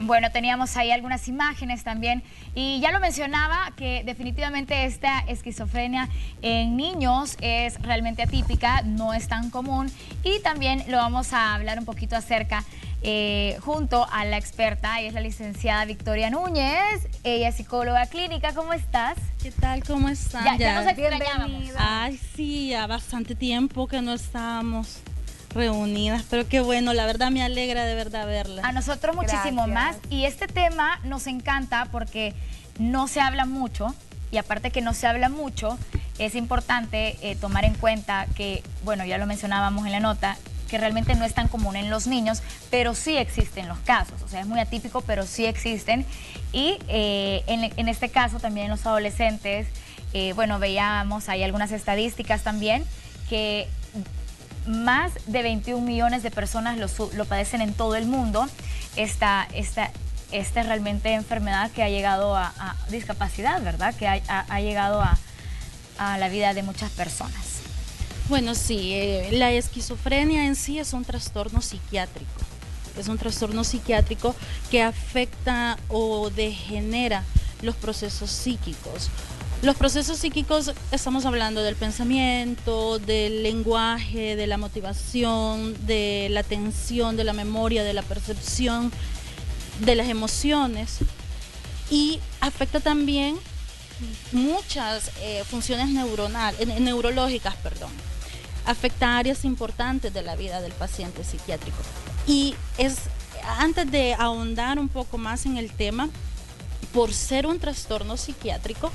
Bueno, teníamos ahí algunas imágenes también y ya lo mencionaba que definitivamente esta esquizofrenia en niños es realmente atípica, no es tan común y también lo vamos a hablar un poquito acerca junto a la experta, ella es la licenciada Victoria Núñez, ella es psicóloga clínica. ¿Cómo estás? ¿Qué tal? ¿Cómo están? Ya nos extrañábamos. Ay, sí, ya bastante tiempo que no estábamos reunidas, pero qué bueno, la verdad me alegra de verdad verla. A nosotros muchísimo más, y este tema nos encanta porque no se habla mucho, y aparte que no se habla mucho, es importante tomar en cuenta que, bueno, ya lo mencionábamos en la nota, que realmente no es tan común en los niños, pero sí existen los casos, o sea, es muy atípico, pero sí existen, y en este caso también en los adolescentes, bueno, veíamos ahí algunas estadísticas también, que más de 21 millones de personas lo padecen en todo el mundo, esta realmente enfermedad que ha llegado a discapacidad, ¿verdad? Que ha llegado a la vida de muchas personas. Bueno, sí, la esquizofrenia en sí es un trastorno psiquiátrico. Es un trastorno psiquiátrico que afecta o degenera los procesos psíquicos. Los procesos psíquicos, estamos hablando del pensamiento, del lenguaje, de la motivación, de la atención, de la memoria, de la percepción, de las emociones, y afecta también muchas funciones neurológicas, afecta áreas importantes de la vida del paciente psiquiátrico. Y antes de ahondar un poco más en el tema, por ser un trastorno psiquiátrico,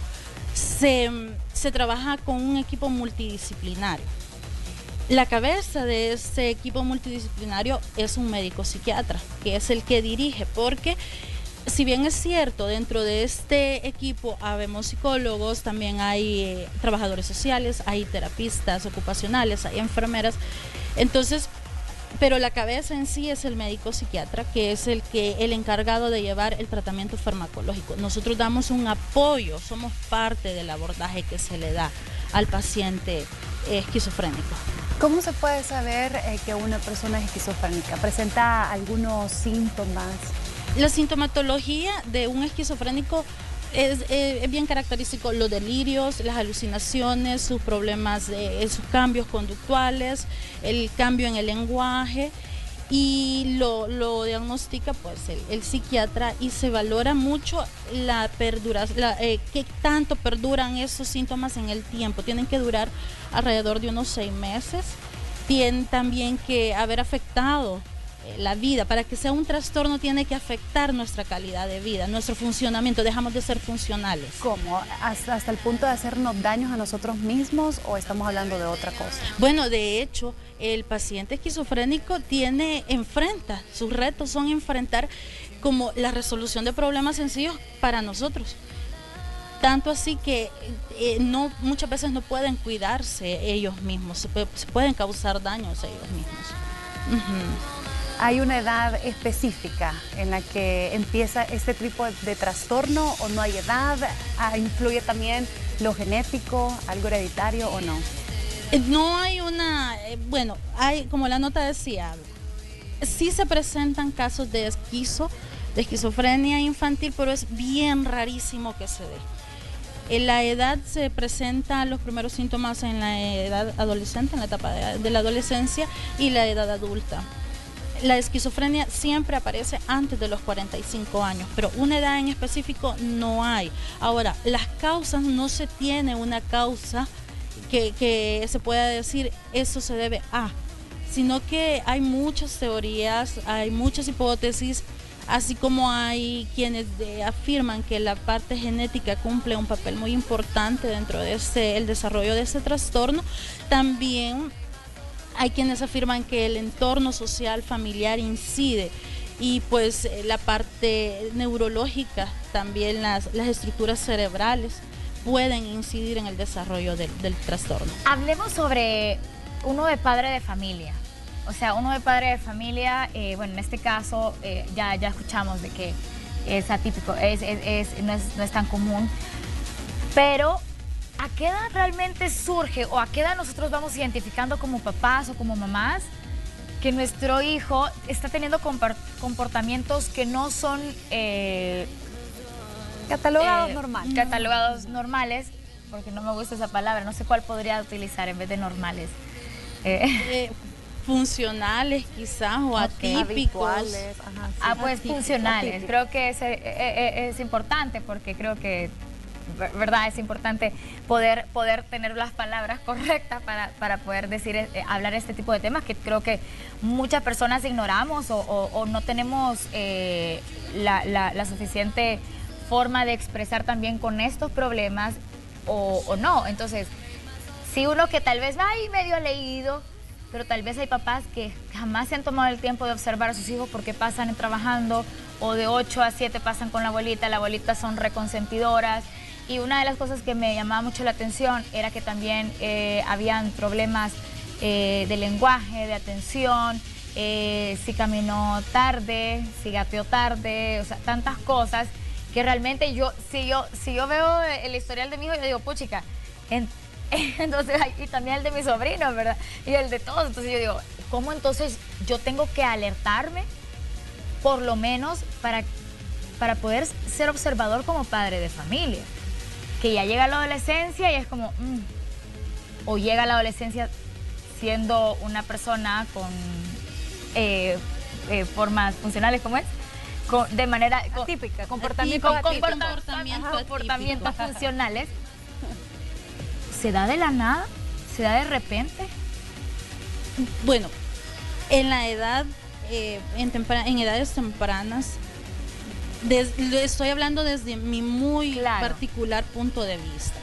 se trabaja con un equipo multidisciplinario. La cabeza de ese equipo multidisciplinario es un médico psiquiatra, que es el que dirige, porque si bien es cierto, dentro de este equipo habemos psicólogos, también hay trabajadores sociales, hay terapistas ocupacionales, hay enfermeras, entonces, pero la cabeza en sí es el médico psiquiatra, que es el encargado de llevar el tratamiento farmacológico. Nosotros damos un apoyo, somos parte del abordaje que se le da al paciente esquizofrénico. ¿Cómo se puede saber que una persona es esquizofrénica? ¿Presenta algunos síntomas? La sintomatología de un esquizofrénico es bien característico, los delirios, las alucinaciones, sus problemas, sus cambios conductuales, el cambio en el lenguaje, y lo diagnostica pues el psiquiatra, y se valora mucho qué tanto perduran esos síntomas en el tiempo. Tienen que durar alrededor de unos 6 meses, tienen también que haber afectado la vida. Para que sea un trastorno tiene que afectar nuestra calidad de vida, nuestro funcionamiento, dejamos de ser funcionales. ¿Cómo? ¿Hasta el punto de hacernos daños a nosotros mismos, o estamos hablando de otra cosa? Bueno, de hecho, el paciente esquizofrénico enfrenta, sus retos son enfrentar como la resolución de problemas sencillos para nosotros. Tanto así que muchas veces no pueden cuidarse ellos mismos, se pueden causar daños a ellos mismos. ¿Hay una edad específica en la que empieza este tipo de trastorno, o no hay edad? ¿Influye también lo genético, algo hereditario o no? No hay bueno, hay, como la nota decía, sí se presentan casos de esquizofrenia infantil, pero es bien rarísimo que se dé. En la edad se presentan los primeros síntomas en la edad adolescente, en la etapa de la adolescencia y la edad adulta. La esquizofrenia siempre aparece antes de los 45 años, pero una edad en específico no hay. Ahora, las causas, no se tiene una causa que se pueda decir eso se debe a, sino que hay muchas teorías, hay muchas hipótesis, así como hay quienes afirman que la parte genética cumple un papel muy importante dentro de el desarrollo de ese trastorno. También hay quienes afirman que el entorno social, familiar incide, y pues la parte neurológica, también las estructuras cerebrales pueden incidir en el desarrollo del trastorno. Hablemos sobre uno de padre de familia. O sea, uno de padre de familia, bueno, en este caso ya escuchamos de que es atípico, no es tan común, pero ¿a qué edad realmente surge, o a qué edad nosotros vamos identificando como papás o como mamás que nuestro hijo está teniendo comportamientos que no son Catalogados normales. catalogados normales, porque no me gusta esa palabra, no sé cuál podría utilizar en vez de normales. Funcionales quizás o atípicos. Habituales, ajá, sí. Pues Atípicos, funcionales. atípicos. Creo que es importante porque creo que, verdad, es importante poder tener las palabras correctas para poder decir, hablar este tipo de temas que creo que muchas personas ignoramos o no tenemos la suficiente forma de expresar también con estos problemas o no. Entonces, si uno que tal vez va ahí medio leído, pero tal vez hay papás que jamás se han tomado el tiempo de observar a sus hijos porque pasan trabajando o de 8 a 7 pasan con la abuelita son reconsentidoras. Y una de las cosas que me llamaba mucho la atención era que también habían problemas de lenguaje, de atención, si caminó tarde, si gateó tarde, o sea, tantas cosas que realmente si yo veo el historial de mi hijo, yo digo, puchica, entonces, y también el de mis sobrinos, ¿verdad? Y el de todos. Entonces yo digo, ¿cómo entonces yo tengo que alertarme, por lo menos, para poder ser observador como padre de familia? Que ya llega la adolescencia y es como, o llega la adolescencia siendo una persona con formas funcionales, ¿cómo es? De manera Típica, comportamientos atípico. funcionales. ¿Se da de la nada? ¿Se da de repente? Bueno, en la edad, en edades tempranas, estoy hablando desde mi muy particular punto de vista.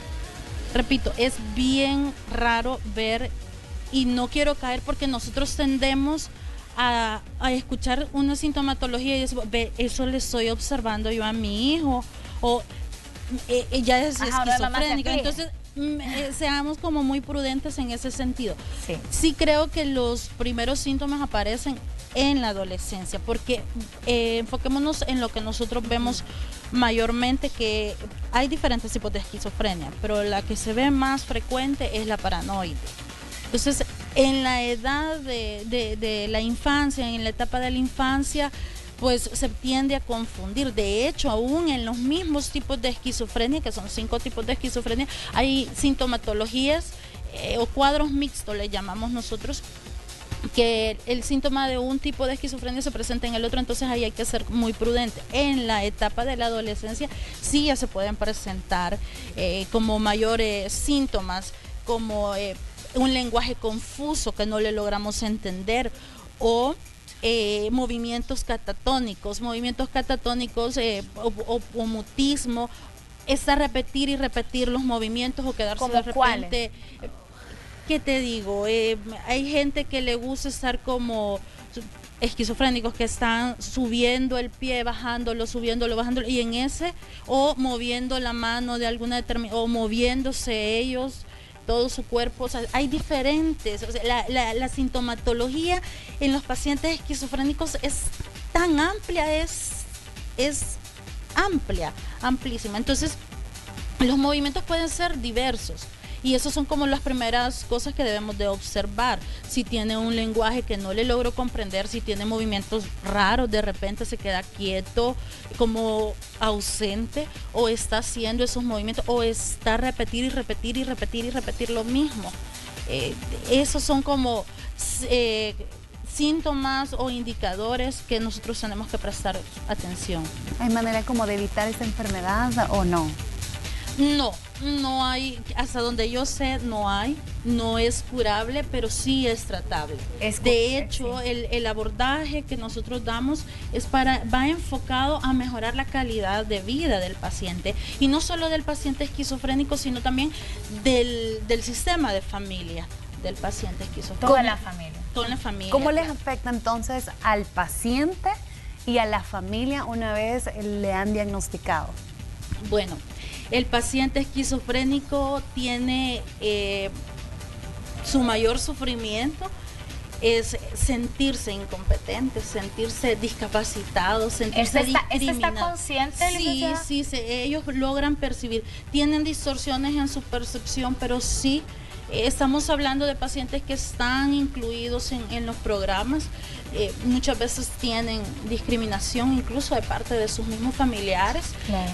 Repito, es bien raro ver, y no quiero caer porque nosotros tendemos a escuchar una sintomatología y decir, ve, eso le estoy observando yo a mi hijo, o ella es esquizofrénica. Entonces, seamos como muy prudentes en ese sentido. Sí creo que los primeros síntomas aparecen en la adolescencia, porque enfoquémonos en lo que nosotros vemos mayormente, que hay diferentes tipos de esquizofrenia, pero la que se ve más frecuente es la paranoide. Entonces, en la edad de la infancia, en la etapa de la infancia, pues se tiende a confundir. De hecho, aún en los mismos tipos de esquizofrenia, que son 5 tipos de esquizofrenia, hay sintomatologías o cuadros mixtos, le llamamos nosotros, que el síntoma de un tipo de esquizofrenia se presenta en el otro. Entonces ahí hay que ser muy prudente. En la etapa de la adolescencia sí ya se pueden presentar como mayores síntomas, como un lenguaje confuso que no le logramos entender, o movimientos catatónicos o mutismo, es a repetir y repetir los movimientos o quedarse ¿Cómo de repente. ¿Qué te digo? Hay gente que le gusta estar como esquizofrénicos, que están subiendo el pie, bajándolo, subiéndolo, bajándolo, y en ese, o moviendo la mano de alguna determinada, o moviéndose ellos, todo su cuerpo. O sea, hay diferentes, o sea, la sintomatología en los pacientes esquizofrénicos es tan amplia, es amplia, amplísima. Entonces, los movimientos pueden ser diversos. Y esas son como las primeras cosas que debemos de observar. Si tiene un lenguaje que no le logro comprender, si tiene movimientos raros, de repente se queda quieto, como ausente, o está haciendo esos movimientos, o está repetir lo mismo. Esos son como síntomas o indicadores que nosotros tenemos que prestar atención. ¿Hay manera como de evitar esa enfermedad o no? No hay, hasta donde yo sé, no es curable, pero sí es tratable. De hecho, el abordaje que nosotros damos va enfocado a mejorar la calidad de vida del paciente, y no solo del paciente esquizofrénico, sino también del sistema de familia del paciente esquizofrénico. Toda la familia. ¿Cómo les afecta entonces al paciente y a la familia una vez le han diagnosticado? Bueno, el paciente esquizofrénico tiene su mayor sufrimiento es sentirse incompetente, sentirse discapacitado, sentirse discriminado. ¿Está consciente, licenciada? Sí, ellos logran percibir, tienen distorsiones en su percepción, pero sí Estamos hablando de pacientes que están incluidos en los programas. Muchas veces tienen discriminación incluso de parte de sus mismos familiares. Claro.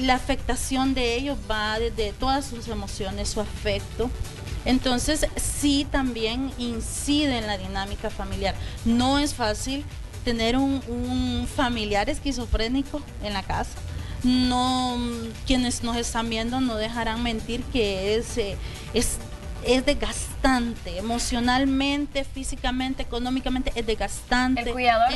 La afectación de ellos va desde todas sus emociones, su afecto. Entonces sí también incide en la dinámica familiar. No es fácil tener un familiar esquizofrénico en la casa. No, quienes nos están viendo no dejarán mentir que es desgastante, emocionalmente, físicamente, económicamente, es desgastante. El cuidador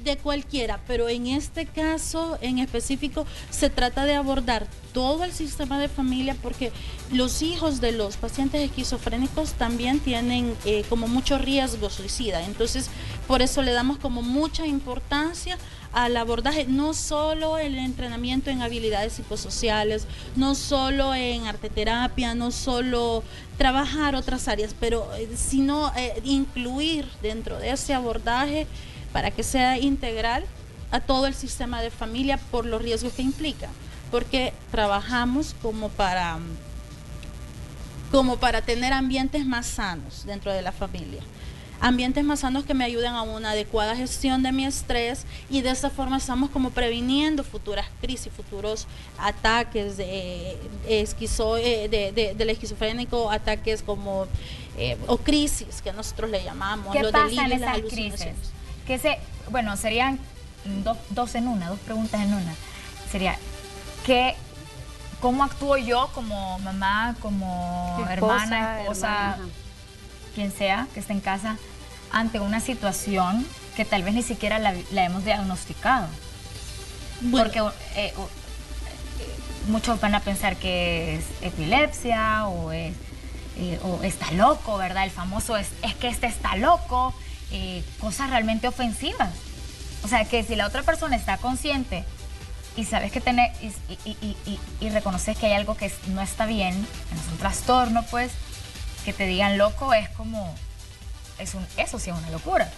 de cualquiera, pero en este caso en específico se trata de abordar todo el sistema de familia, porque los hijos de los pacientes esquizofrénicos también tienen como mucho riesgo suicida. Entonces, por eso le damos como mucha importancia al abordaje, no solo el entrenamiento en habilidades psicosociales, no solo en arteterapia, no solo trabajar otras áreas, pero sino incluir dentro de ese abordaje para que sea integral a todo el sistema de familia por los riesgos que implica, porque trabajamos como para tener ambientes más sanos dentro de la familia. Ambientes más sanos que me ayuden a una adecuada gestión de mi estrés, y de esa forma estamos como previniendo futuras crisis, futuros ataques del esquizofrénico, ataques como o crisis que nosotros le llamamos. ¿Qué los pasa delirios, en las esas crisis? alucinaciones. Bueno, serían dos preguntas en una. Sería, ¿cómo actúo yo como mamá, como hermana, esposa, quien sea que esté en casa, ante una situación que tal vez ni siquiera la hemos diagnosticado? Bueno, porque muchos van a pensar que es epilepsia o está loco, ¿verdad? El famoso es que este está loco, cosas realmente ofensivas. O sea, que si la otra persona está consciente y sabes que y reconoces que hay algo que no está bien, que no es un trastorno, pues, que te digan loco es como, eso sí es una locura.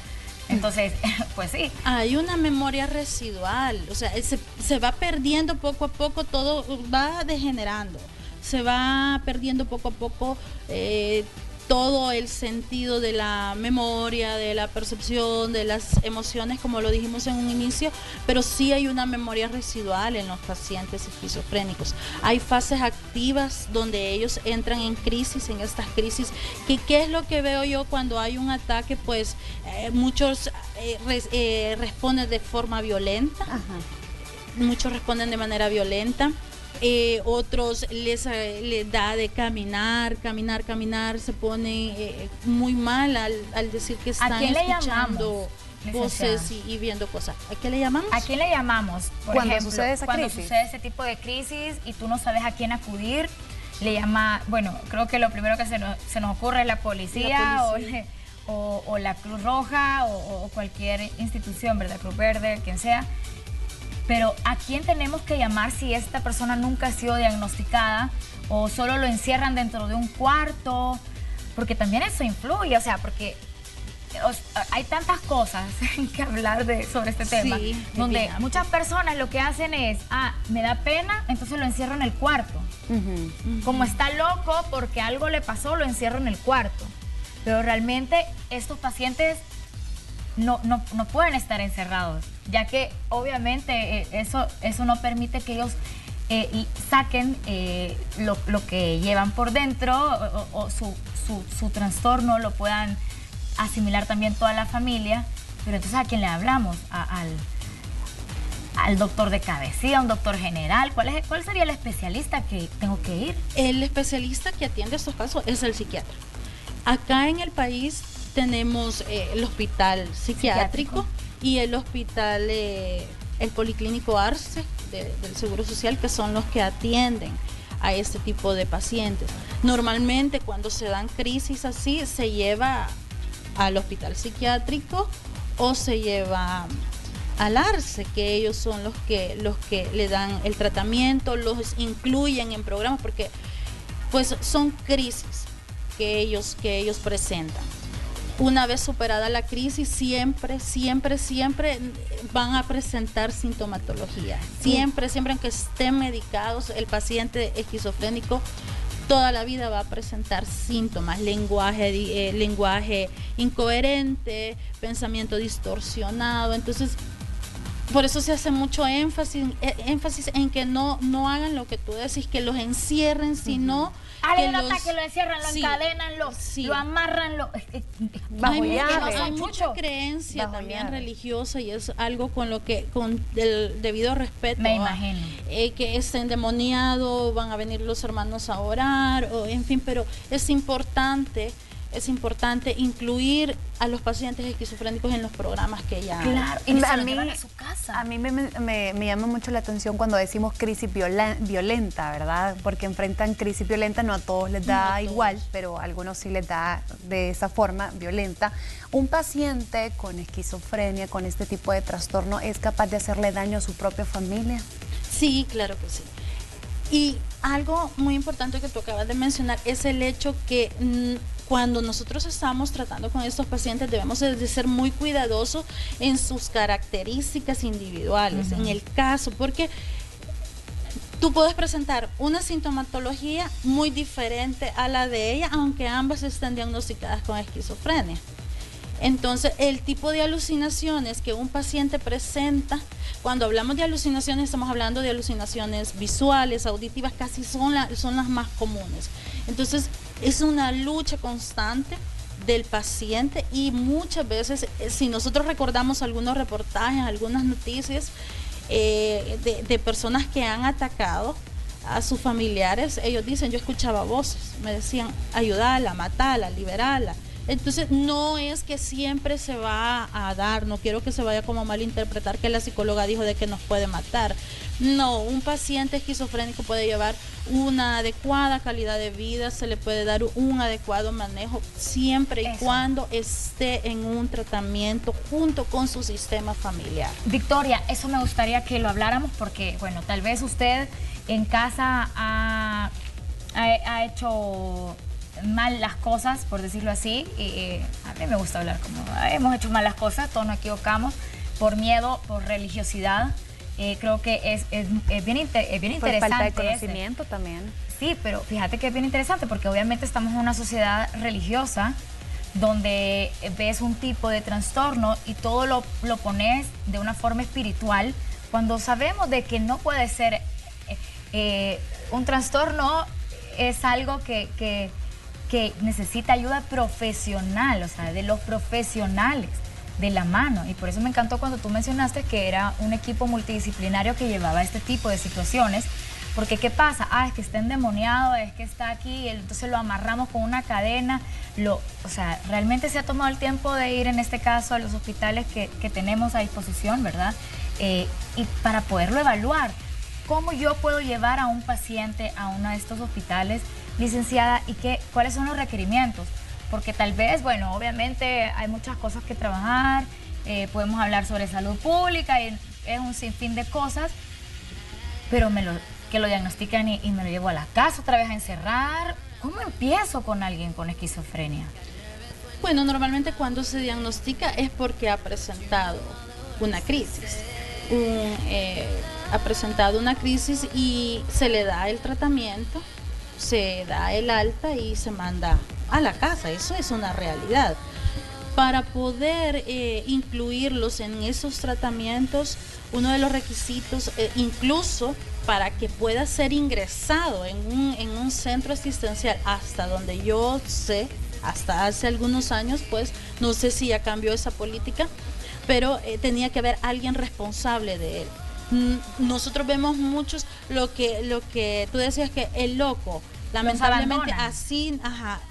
Entonces, pues sí. Hay una memoria residual, o sea, se va perdiendo poco a poco, todo va degenerando, se va perdiendo poco a poco todo el sentido de la memoria, de la percepción, de las emociones, como lo dijimos en un inicio, pero sí hay una memoria residual en los pacientes esquizofrénicos. Hay fases activas donde ellos entran en crisis, en estas crisis. ¿Qué es lo que veo yo cuando hay un ataque? Pues muchos responden de forma violenta. Ajá. Muchos responden de manera violenta. Otros les da de caminar, se ponen muy mal al decir que están escuchando voces y viendo cosas. ¿A qué le llamamos? ¿A quién le llamamos? Cuando sucede esa crisis. Cuando sucede ese tipo de crisis y tú no sabes a quién acudir, le llama, bueno, creo que lo primero que se nos ocurre es la policía. O la Cruz Roja o cualquier institución, ¿verdad? Cruz Verde, quien sea. Pero ¿a quién tenemos que llamar si esta persona nunca ha sido diagnosticada o solo lo encierran dentro de un cuarto? Porque también eso influye, o sea, porque hay tantas cosas que hablar sobre este tema, donde muchas personas lo que hacen es, me da pena, entonces lo encierro en el cuarto. Como está loco porque algo le pasó, lo encierro en el cuarto. Pero realmente estos pacientes no pueden estar encerrados, ya que obviamente eso no permite que ellos saquen lo que llevan por dentro o su trastorno lo puedan asimilar también toda la familia. Pero entonces, ¿a quién le hablamos? Al doctor de cabecilla, un doctor general. ¿Cuál sería el especialista que tengo que ir? El especialista que atiende estos casos es el psiquiatra. Acá en el país tenemos el hospital psiquiátrico y el hospital, el policlínico Arce del Seguro Social, que son los que atienden a este tipo de pacientes. Normalmente cuando se dan crisis así, se lleva al hospital psiquiátrico o se lleva al Arce, que ellos son los que le dan el tratamiento, los incluyen en programas, porque pues son crisis que ellos presentan. Una vez superada la crisis, siempre van a presentar sintomatología. Siempre, aunque estén medicados, el paciente esquizofrénico toda la vida va a presentar síntomas, lenguaje incoherente, pensamiento distorsionado. Entonces, por eso se hace mucho énfasis en que no hagan lo que tú decís, que los encierren, sino que lo encierran, lo encadenan, lo amarran, hay mucha creencia también religiosa, y es algo con lo que, con el debido respeto, me imagino, que es endemoniado, van a venir los hermanos a orar, o en fin, pero es importante incluir a los pacientes esquizofrénicos en los programas que ya... Claro, y a su casa. A mí me llama mucho la atención cuando decimos crisis violenta, ¿verdad? Porque enfrentan crisis violenta, no a todos les da igual, pero a algunos sí les da de esa forma violenta. ¿Un paciente con esquizofrenia, con este tipo de trastorno, es capaz de hacerle daño a su propia familia? Sí, claro que sí. Y algo muy importante que tú acabas de mencionar es el hecho que cuando nosotros estamos tratando con estos pacientes debemos de ser muy cuidadosos en sus características individuales, en el caso, porque tú puedes presentar una sintomatología muy diferente a la de ella, aunque ambas estén diagnosticadas con esquizofrenia. Entonces, el tipo de alucinaciones que un paciente presenta, cuando hablamos de alucinaciones, estamos hablando de alucinaciones visuales, auditivas, casi son las más comunes. Entonces, es una lucha constante del paciente, y muchas veces, si nosotros recordamos algunos reportajes, algunas noticias de personas que han atacado a sus familiares, ellos dicen, yo escuchaba voces, me decían, ayúdala, matala, liberala. Entonces, no es que siempre se va a dar, no quiero que se vaya como a malinterpretar que la psicóloga dijo de que nos puede matar. No, un paciente esquizofrénico puede llevar una adecuada calidad de vida, se le puede dar un adecuado manejo siempre y cuando esté en un tratamiento junto con su sistema familiar. Victoria, eso me gustaría que lo habláramos, porque, bueno, tal vez usted en casa ha hecho mal las cosas, por decirlo así, y a mí me gusta hablar como hemos hecho mal las cosas, todos nos equivocamos, por miedo, por religiosidad. Creo que es bien interesante. Por falta de conocimiento también. Sí, pero fíjate que es bien interesante, porque obviamente estamos en una sociedad religiosa donde ves un tipo de trastorno y todo lo pones de una forma espiritual, cuando sabemos de que no puede ser un trastorno, es algo que necesita ayuda profesional, o sea, de los profesionales, de la mano. Y por eso me encantó cuando tú mencionaste que era un equipo multidisciplinario que llevaba este tipo de situaciones, porque ¿qué pasa? Es que está endemoniado, es que está aquí, entonces lo amarramos con una cadena, o sea, realmente se ha tomado el tiempo de ir en este caso a los hospitales que tenemos a disposición, ¿verdad? Y para poderlo evaluar. ¿Cómo yo puedo llevar a un paciente a uno de estos hospitales, licenciada, y cuáles son los requerimientos? Porque tal vez, bueno, obviamente hay muchas cosas que trabajar, podemos hablar sobre salud pública, y es un sinfín de cosas, pero que lo diagnostican y me lo llevo a la casa otra vez a encerrar. ¿Cómo empiezo con alguien con esquizofrenia? Bueno, normalmente cuando se diagnostica es porque ha presentado una crisis. Ha presentado una crisis y se le da el tratamiento, se da el alta y se manda a la casa. Eso es una realidad. Para poder incluirlos en esos tratamientos, uno de los requisitos, incluso para que pueda ser ingresado en un centro asistencial, hasta donde yo sé, hasta hace algunos años, pues no sé si ya cambió esa política, pero tenía que haber alguien responsable de él. Nosotros vemos muchos, lo que tú decías, que el loco, lamentablemente así,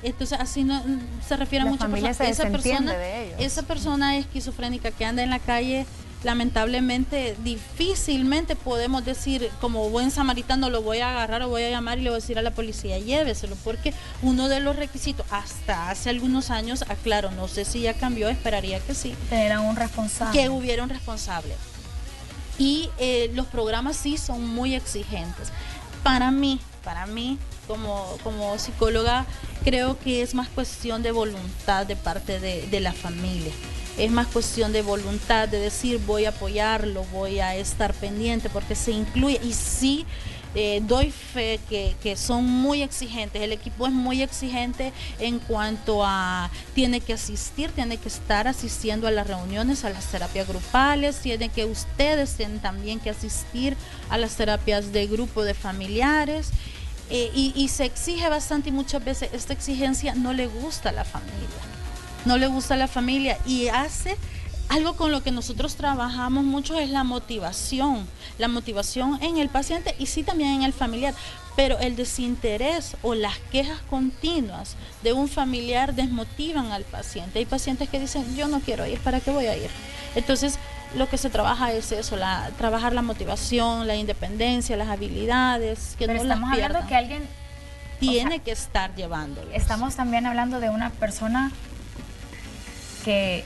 entonces así no se refiere a muchas personas. Esa persona esquizofrénica que anda en la calle, lamentablemente, difícilmente podemos decir, como buen samaritano, lo voy a agarrar o voy a llamar y le voy a decir a la policía, lléveselo, porque uno de los requisitos, hasta hace algunos años, aclaro, no sé si ya cambió, esperaría que sí, era un responsable. Que hubiera un responsable. Y los programas sí son muy exigentes. Para mí, como psicóloga, creo que es más cuestión de voluntad de parte de la familia. Es más cuestión de voluntad, de decir voy a apoyarlo, voy a estar pendiente, porque se incluye. Y sí, doy fe que son muy exigentes. El equipo es muy exigente en cuanto a tiene que asistir, tiene que estar asistiendo a las reuniones, a las terapias grupales, ustedes tienen también que asistir a las terapias de grupo de familiares. Y se exige bastante, y muchas veces esta exigencia no le gusta a la familia, y hace algo con lo que nosotros trabajamos mucho, es la motivación en el paciente y sí también en el familiar, pero el desinterés o las quejas continuas de un familiar desmotivan al paciente. Hay pacientes que dicen, yo no quiero ir, ¿para qué voy a ir? Entonces, lo que se trabaja es eso, trabajar la motivación, la independencia, las habilidades, que pero no las pierdan. estamos hablando que alguien tiene que estar llevándolo. Estamos también hablando de una persona que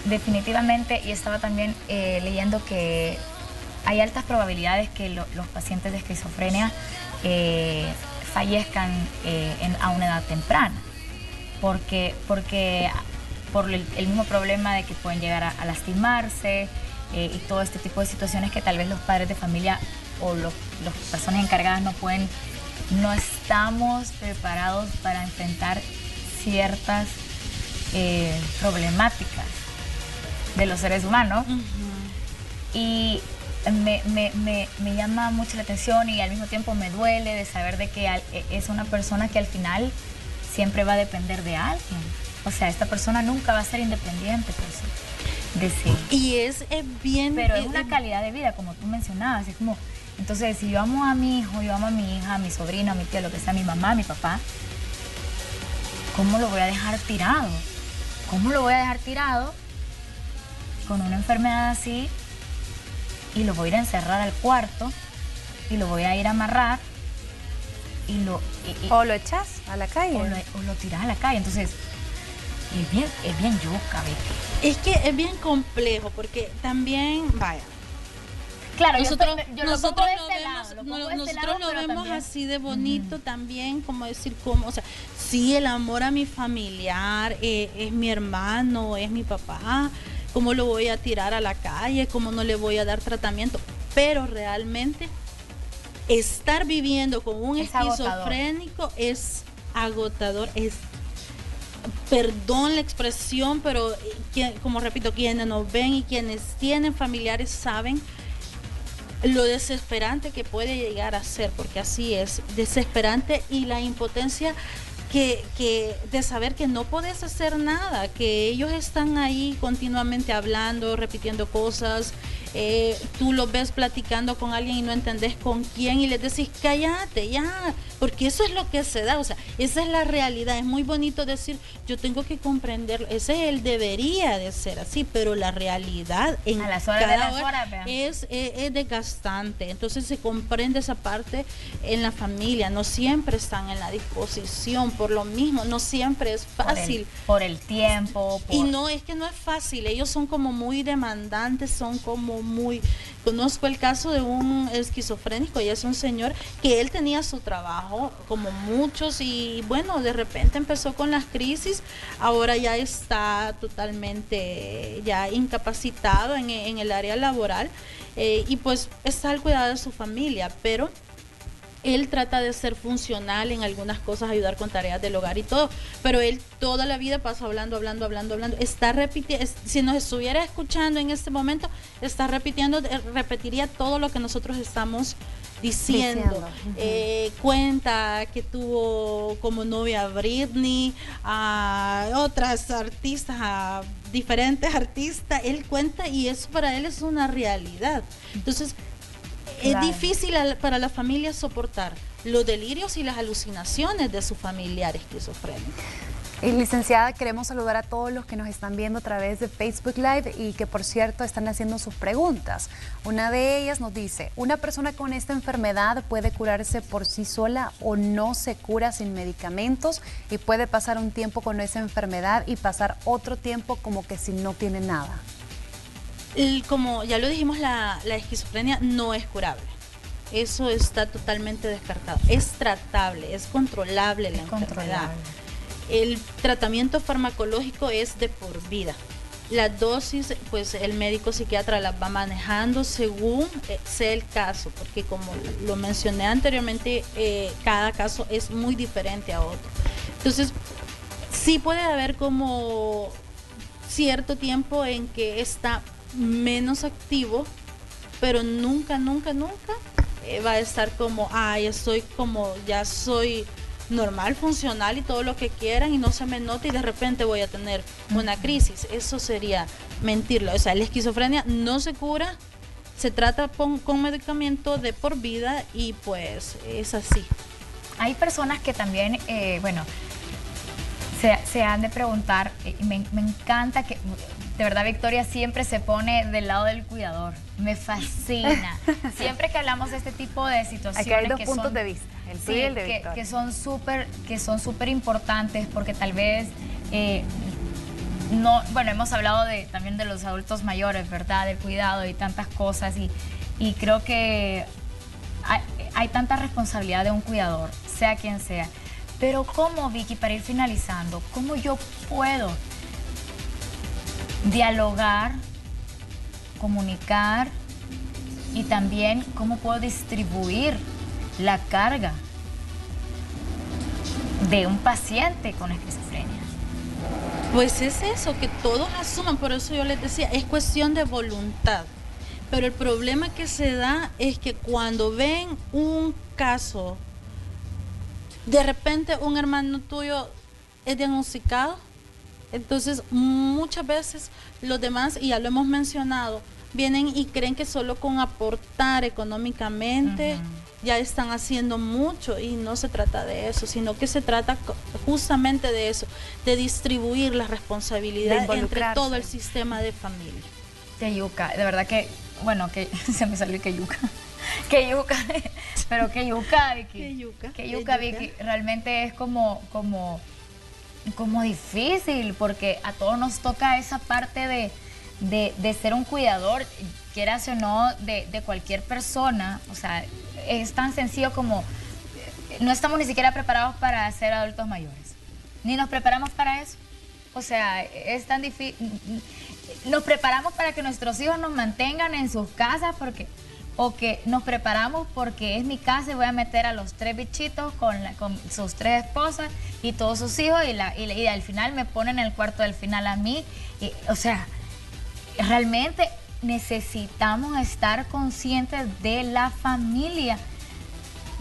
definitivamente, y estaba también leyendo que hay altas probabilidades que los pacientes de esquizofrenia fallezcan a una edad temprana, porque por el mismo problema de que pueden llegar a lastimarse y todo este tipo de situaciones que tal vez los padres de familia o las personas encargadas no estamos preparados para enfrentar ciertas problemáticas de los seres humanos. Y me llama mucho la atención y al mismo tiempo me duele de saber de que es una persona que al final siempre va a depender de alguien. O sea, esta persona nunca va a ser independiente, pues, de sí. Y es bien... Pero es una calidad de vida, como tú mencionabas. Es como, entonces, si yo amo a mi hijo, yo amo a mi hija, a mi sobrino, a mi tía, lo que sea, a mi mamá, a mi papá, ¿cómo lo voy a dejar tirado? ¿Cómo lo voy a dejar tirado con una enfermedad así y lo voy a ir a encerrar al cuarto y lo voy a ir a amarrar o lo echas a la calle o lo tiras a la calle? Entonces es bien yuca, Vicky. Es que es bien complejo porque también, vaya, claro, nosotros lo vemos así de bonito también, como decir, o sea, sí, el amor a mi familiar, es mi hermano, es mi papá, ¿cómo lo voy a tirar a la calle? ¿Cómo no le voy a dar tratamiento? Pero realmente estar viviendo con un esquizofrénico es agotador, perdón la expresión, pero como repito, quienes nos ven y quienes tienen familiares saben lo desesperante que puede llegar a ser, porque así es, desesperante, y la impotencia de saber que no puedes hacer nada, que ellos están ahí continuamente hablando, repitiendo cosas, tú los ves platicando con alguien y no entendés con quién y les decís cállate ya, porque eso es lo que se da, o sea, esa es la realidad. Es muy bonito decir yo tengo que comprenderlo, ese es el debería de ser así, pero la realidad en a las horas cada de hora es desgastante. Entonces se comprende esa parte en la familia, no siempre están en la disposición, por lo mismo, no siempre es fácil. Por el tiempo. Y no, es que no es fácil, ellos son como muy demandantes, son como muy... Conozco el caso de un esquizofrénico, y es un señor que él tenía su trabajo, como muchos, y bueno, de repente empezó con las crisis, ahora ya está totalmente ya incapacitado en el área laboral, y pues está al cuidado de su familia, pero él trata de ser funcional en algunas cosas, ayudar con tareas del hogar y todo, pero él toda la vida pasa hablando, está repitiendo, si nos estuviera escuchando en este momento, está repetiría todo lo que nosotros estamos diciendo. Cuenta que tuvo como novia a Britney, a otras artistas, a diferentes artistas, él cuenta y eso para él es una realidad. Entonces, es difícil para la familia soportar los delirios y las alucinaciones de su familiar esquizofrénico. Y licenciada, queremos saludar a todos los que nos están viendo a través de Facebook Live y que por cierto están haciendo sus preguntas. Una de ellas nos dice, ¿una persona con esta enfermedad puede curarse por sí sola o no se cura sin medicamentos y puede pasar un tiempo con esa enfermedad y pasar otro tiempo como que si no tiene nada? Como ya lo dijimos, la esquizofrenia no es curable. Eso está totalmente descartado. Es tratable, es controlable la enfermedad. El tratamiento farmacológico es de por vida. Las dosis, pues el médico psiquiatra las va manejando según sea el caso, porque como lo mencioné anteriormente, cada caso es muy diferente a otro. Entonces, sí puede haber como cierto tiempo en que está menos activo, pero nunca va a estar como, ya soy normal, funcional y todo lo que quieran y no se me nota y de repente voy a tener una crisis. Eso sería mentirlo. O sea, la esquizofrenia no se cura, se trata con medicamento de por vida y pues es así. Hay personas que también, se han de preguntar, me encanta que, de verdad, Victoria siempre se pone del lado del cuidador. Me fascina. Siempre que hablamos de este tipo de situaciones. Aquí hay dos puntos de vista, el tuyo y el de Victoria. Que son súper importantes porque tal vez, hemos hablado también de los adultos mayores, ¿verdad? Del cuidado y tantas cosas y creo que hay tanta responsabilidad de un cuidador, sea quien sea. Pero ¿cómo, Vicky, para ir finalizando, cómo yo puedo dialogar, comunicar y también cómo puedo distribuir la carga de un paciente con esquizofrenia? Pues es eso, que todos asuman, por eso yo les decía, es cuestión de voluntad. Pero el problema que se da es que cuando ven un caso, de repente un hermano tuyo es diagnosticado, entonces muchas veces los demás, y ya lo hemos mencionado, vienen y creen que solo con aportar económicamente ya están haciendo mucho y no se trata de eso, sino que se trata justamente de eso, de distribuir la responsabilidad entre todo el sistema de familia. Que yuca, de verdad que, que se me salió que yuca. Que yuca, pero que yuca, Vicky. Que yuca, Vicky. Realmente es como difícil, porque a todos nos toca esa parte de ser un cuidador, quieras o no, de cualquier persona. O sea, es tan sencillo como no estamos ni siquiera preparados para ser adultos mayores, ni nos preparamos para eso. O sea, es tan difícil. Nos preparamos para que nuestros hijos nos mantengan en sus casas o que nos preparamos porque es mi casa y voy a meter a los 3 bichitos con sus 3 esposas y todos sus hijos y al final me ponen en el cuarto del final a mí. O sea, realmente necesitamos estar conscientes de la familia,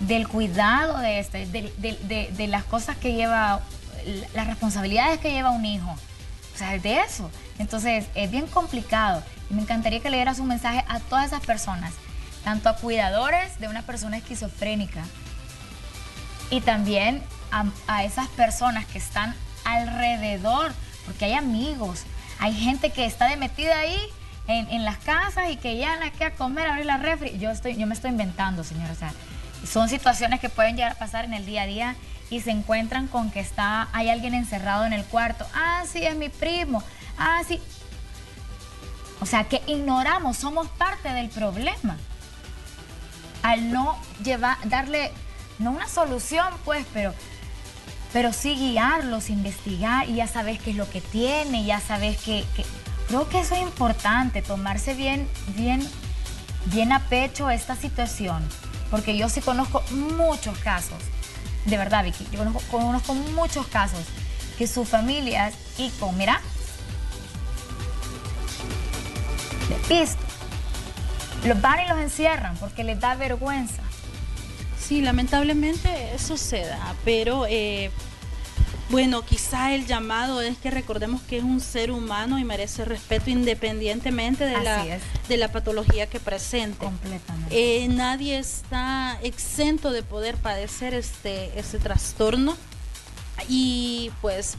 del cuidado de las cosas que lleva, las responsabilidades que lleva un hijo. O sea, de eso. Entonces, es bien complicado. Y me encantaría que le dieras un mensaje a todas esas personas, tanto a cuidadores de una persona esquizofrénica y también a esas personas que están alrededor, porque hay amigos, hay gente que está metida ahí en las casas y que ya no hay que comer, abrir la refri. Yo me estoy inventando, señora. O sea, son situaciones que pueden llegar a pasar en el día a día y se encuentran con que hay alguien encerrado en el cuarto. Ah, sí, es mi primo. Ah, sí. O sea, que ignoramos, somos parte del problema. Al no darle, no una solución, pues, pero sí guiarlos, investigar, y ya sabes qué es lo que tiene, ya sabes que creo que eso es importante, tomarse bien a pecho esta situación, porque yo sí conozco muchos casos, de verdad, Vicky, yo conozco muchos casos que sus familias, de pisto, los van y los encierran porque les da vergüenza. Sí, lamentablemente eso se da, pero quizá el llamado es que recordemos que es un ser humano y merece respeto independientemente de la patología que presente. Completamente. Nadie está exento de poder padecer este trastorno y pues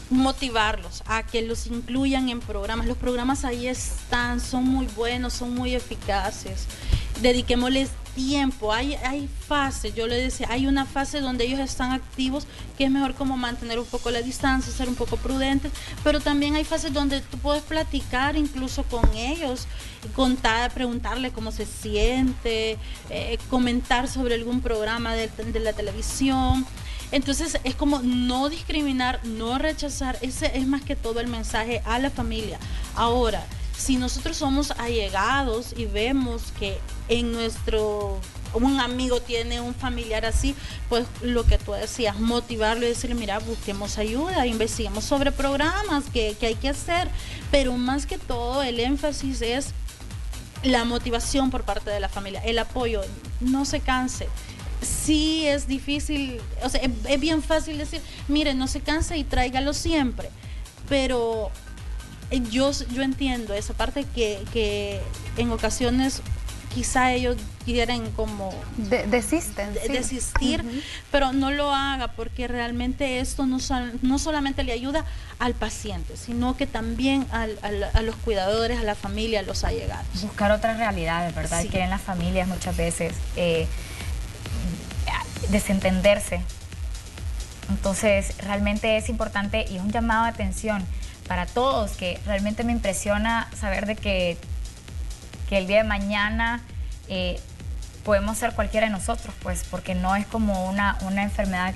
motivarlos a que los incluyan en programas. Los programas ahí están, son muy buenos, son muy eficaces. Dediquémosles tiempo. Hay fases, yo le decía, hay una fase donde ellos están activos, que es mejor como mantener un poco la distancia, ser un poco prudentes, pero también hay fases donde tú puedes platicar incluso con ellos, preguntarle cómo se siente, comentar sobre algún programa de la televisión. Entonces es como no discriminar, no rechazar, ese es más que todo el mensaje a la familia. Ahora, si nosotros somos allegados y vemos que en un amigo tiene un familiar así, pues lo que tú decías, motivarlo y decirle, mira, busquemos ayuda, investiguemos sobre programas que hay que hacer, pero más que todo el énfasis es la motivación por parte de la familia, el apoyo, no se canse. Sí es difícil, o sea, es bien fácil decir, mire, no se canse y tráigalo siempre, pero yo entiendo esa parte que en ocasiones quizá ellos quieren como desistir, pero no lo haga, porque realmente esto no solamente le ayuda al paciente, sino que también a los cuidadores, a la familia, a los allegados. Buscar otras realidades, ¿verdad? Sí. Que en las familias muchas veces desentenderse. Entonces, realmente es importante y es un llamado de atención para todos, que realmente me impresiona saber de que el día de mañana podemos ser cualquiera de nosotros, pues, porque no es como una enfermedad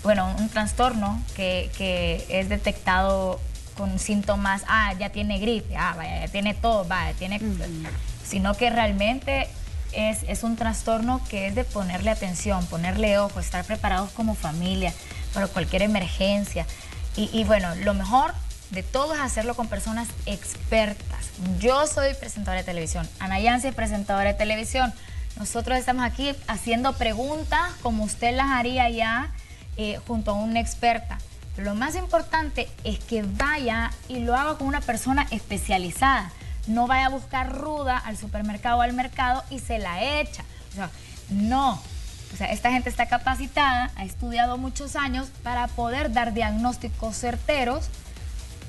un trastorno que es detectado con síntomas, ya tiene gripe, vaya, ya tiene todo, vaya, tiene... Sino que realmente es un trastorno que es de ponerle atención, ponerle ojo, estar preparados como familia para cualquier emergencia. Y bueno, lo mejor de todo es hacerlo con personas expertas. Yo soy presentadora de televisión, Ana Yancy es presentadora de televisión. Nosotros estamos aquí haciendo preguntas como usted las haría ya junto a una experta. Pero lo más importante es que vaya y lo haga con una persona especializada. No vaya a buscar ruda al supermercado o al mercado y se la echa. O sea, no. O sea, esta gente está capacitada, ha estudiado muchos años para poder dar diagnósticos certeros,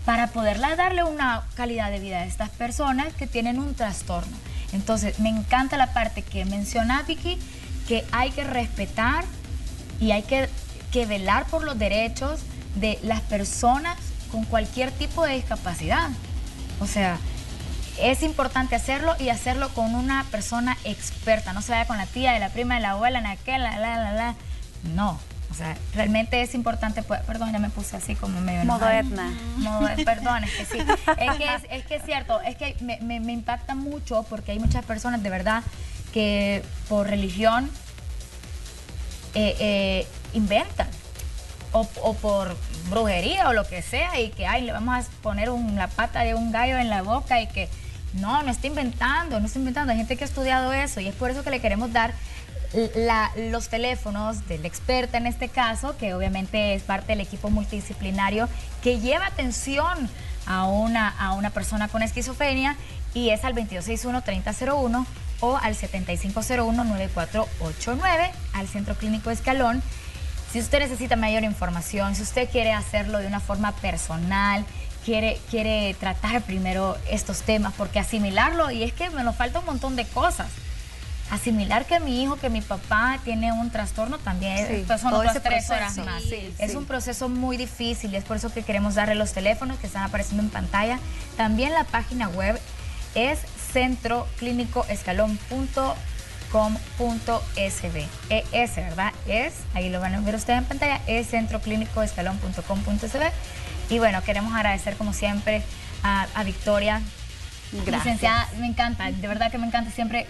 para poderla darle una calidad de vida a estas personas que tienen un trastorno. Entonces, me encanta la parte que menciona Vicky, que hay que respetar y hay que velar por los derechos de las personas con cualquier tipo de discapacidad. O sea, es importante hacerlo y hacerlo con una persona experta. No se vaya con la tía, de la prima, de la abuela, en aquel, No. O sea, realmente es importante, perdón, ya me puse así como medio moderna. Perdón, es que sí. Es que es cierto, es que me impacta mucho porque hay muchas personas de verdad que por religión inventan o por brujería o lo que sea y que le vamos a poner la pata de un gallo en la boca y que no está inventando, hay gente que ha estudiado eso y es por eso que le queremos dar los teléfonos de la experta en este caso, que obviamente es parte del equipo multidisciplinario que lleva atención a una persona con esquizofrenia, y es al 2261-3001 o al 7501-9489 al Centro Clínico Escalón. Si usted necesita mayor información, si usted quiere hacerlo de una forma personal, quiere tratar primero estos temas, porque asimilarlo, y es que me nos falta un montón de cosas. Asimilar que mi hijo, que mi papá tiene un trastorno también son otras 3 horas más. Es un proceso muy difícil y es por eso que queremos darle los teléfonos que están apareciendo en pantalla. También la página web es centroclínicoescalón.com.sb. ¿Verdad? Ahí lo van a ver ustedes en pantalla, es centroclínicoescalón.com.sb. Y bueno, queremos agradecer como siempre a Victoria. Gracias. Licenciada, me encanta, de verdad que me encanta, siempre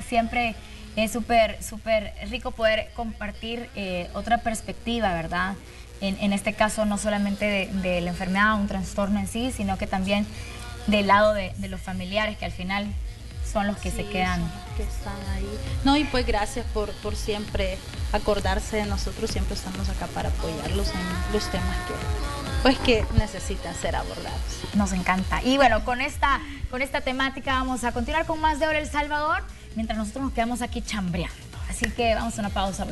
es súper rico poder compartir otra perspectiva, ¿verdad? En este caso no solamente de la enfermedad, un trastorno en sí, sino que también del lado de los familiares, que al final son los que se quedan. Son los que están ahí. No, y pues gracias por siempre acordarse de nosotros, siempre estamos acá para apoyarlos en los temas que necesitan ser abordados. Nos encanta. Y bueno, con esta temática vamos a continuar con más de Hora El Salvador, mientras nosotros nos quedamos aquí chambreando. Así que vamos a una pausa.